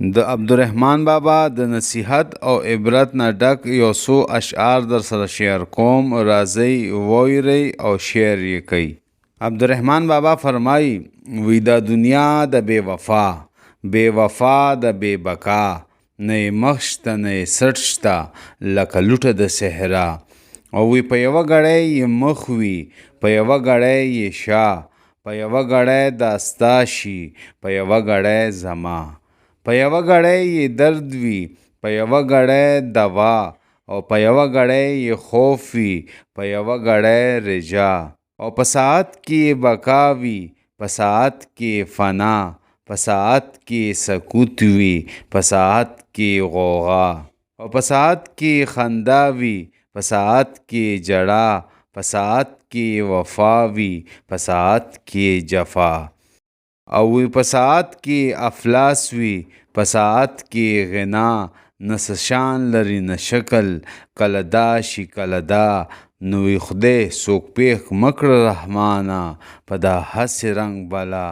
د عبدالرحمن بابا د نصیحت او عبرت نه ډک یو څو اشعار در سره شیر کوم. راځئ واورئ او شیر یې کوي. عبدالرحمن بابا فرمایي وی دا دنیا د بے وفا، بے وفا د بے بقا، نه یې مخ شته نه یې سټ شته لکه لوټه د صحرا. او وی په یوه ګړی یې مخ وي، په یوه ګړی یې شا، په یوه ګړی داستا شي، په یوه ګړی زما. په یوه ګړی یې درد وي، په یوه ګړی دوا، او په یوه ګړی یې خوف وي، په یوه ګړی رجا. او په ساعت کې بقا وي، په ساعت کې فنا، په ساعت کې سکوت وي، په ساعت کې غوغا. او په ساعت کې خندا وي، په ساعت کې جړا، په ساعت کې وفا وي، په ساعت کې جفا. او وی په ساعت کې افلاس وي، په ساعت کې غنا، نه څه شان لري نه شکل، کله دا شي کله دا. نو وی خدای څوک پېښ مه کړه رحمانه په دا هسې رنګ بلا.